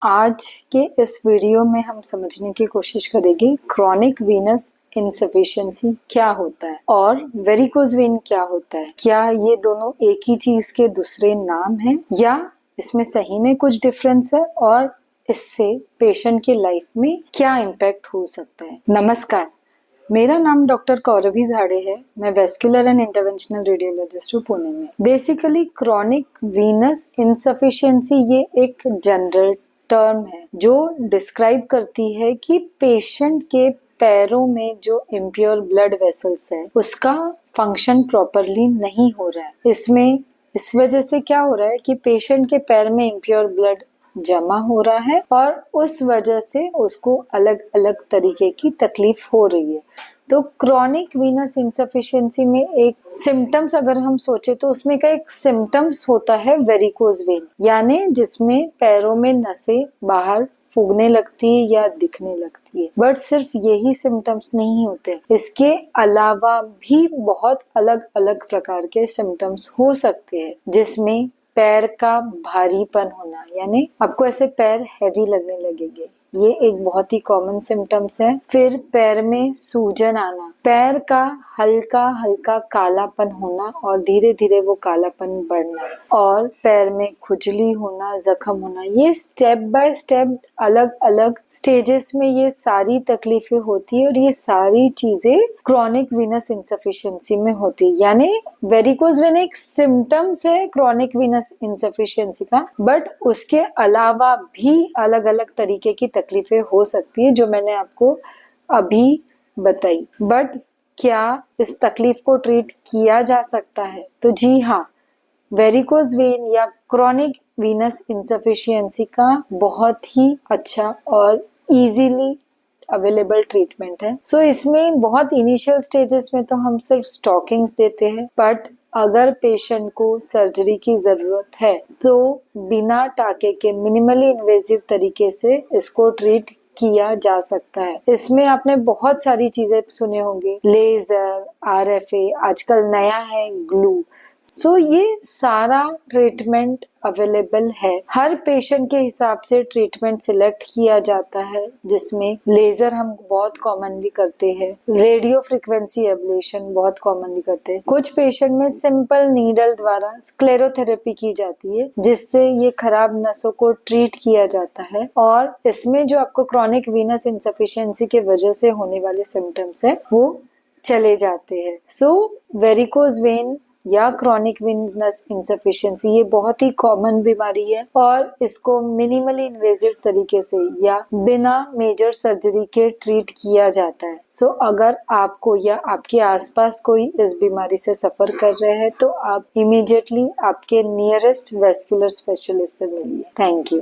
आज के इस वीडियो में हम समझने की कोशिश करेंगे क्रॉनिक वीनस इनसफिशिएंसी क्या होता है और वेरिकोज वेन क्या होता है। क्या ये दोनों एक ही चीज के दूसरे नाम हैं या इसमें सही में कुछ डिफरेंस है और इससे पेशेंट की लाइफ में क्या इम्पैक्ट हो सकता है। नमस्कार, मेरा नाम डॉक्टर कौरभी झाड़े है। मैं वेस्कुलर एंड इंटरवेंशनल रेडियोलॉजिस्ट हूँ पुणे में। बेसिकली क्रॉनिक वीनस इनसफिशिएंसी ये एक जनरल टर्म है जो डिस्क्राइब करती है कि पेशेंट के पैरों में जो इम्प्योर ब्लड वेसल्स है उसका फंक्शन प्रॉपरली नहीं हो रहा है। इस वजह से क्या हो रहा है कि पेशेंट के पैर में इम्प्योर ब्लड जमा हो रहा है और उस वजह से उसको अलग अलग तरीके की तकलीफ हो रही है। तो क्रॉनिक वीनस इनसफिशिएंसी में एक सिम्टम्स अगर हम सोचे तो उसमें का एक सिम्टम्स होता है वेरिकोज वेन, यानी जिसमें पैरों में नसें बाहर फूगने लगती है या दिखने लगती है। बट सिर्फ यही सिम्टम्स नहीं होते, इसके अलावा भी बहुत अलग अलग प्रकार के सिम्टम्स हो सकते हैं, जिसमें पैर का भारीपन होना, यानी आपको ऐसे पैर हैवी लगने लगेंगे, ये एक बहुत ही कॉमन सिम्टम्स है। फिर पैर में सूजन आना, पैर का हल्का हल्का कालापन होना और धीरे धीरे वो कालापन बढ़ना, और पैर में खुजली होना, जख्म होना। ये स्टेप बाय स्टेप अलग अलग स्टेजेस में ये सारी तकलीफें होती है और ये सारी चीजें क्रॉनिक वीनस इनसफिशिएंसी में होती है। यानी वेरिकोज वेन एक सिम्टम्स है क्रॉनिक वीनस इनसफिशिएंसी का, बट उसके अलावा भी अलग अलग तरीके की तकलीफें हो सकती है जो मैंने आपको अभी बताई। बट क्या इस तकलीफ को ट्रीट किया जा सकता है? तो जी हाँ, वेरिकोज वेन या क्रॉनिक वीनस इनसफिशिएंसी का बहुत ही अच्छा और इजीली अवेलेबल ट्रीटमेंट है। सो इसमें बहुत इनिशियल स्टेजेस में तो हम सिर्फ स्टॉकिंग्स देते हैं, बट अगर पेशेंट को सर्जरी की जरूरत है तो बिना टाके के मिनिमली इन्वेजिव तरीके से इसको ट्रीट किया जा सकता है। इसमें आपने बहुत सारी चीजें सुने होंगे, लेजर, आरएफए, आजकल नया है ग्लू। सो ये सारा ट्रीटमेंट अवेलेबल है। हर पेशेंट के हिसाब से ट्रीटमेंट सिलेक्ट किया जाता है, जिसमें लेजर हम बहुत कॉमनली करते हैं, रेडियो फ्रिक्वेंसी एब्लेशन बहुत कॉमनली करते हैं। कुछ पेशेंट में सिंपल नीडल द्वारा स्क्लेरोथेरेपी की जाती है, जिससे ये खराब नसों को ट्रीट किया जाता है और इसमें जो आपको क्रॉनिक वीनस इनसफिशिएंसी के वजह से होने वाले सिम्टम्स है वो चले जाते हैं। सो वेरिकोज वेन या क्रॉनिक वीनस इनसफिशिएंसी ये बहुत ही कॉमन बीमारी है और इसको मिनिमली इन्वेजिव तरीके से या बिना मेजर सर्जरी के ट्रीट किया जाता है। सो अगर आपको या आपके आसपास कोई इस बीमारी से सफर कर रहे हैं तो आप इमीडिएटली आपके नियरेस्ट वेस्कुलर स्पेशलिस्ट से मिलिए। Thank you.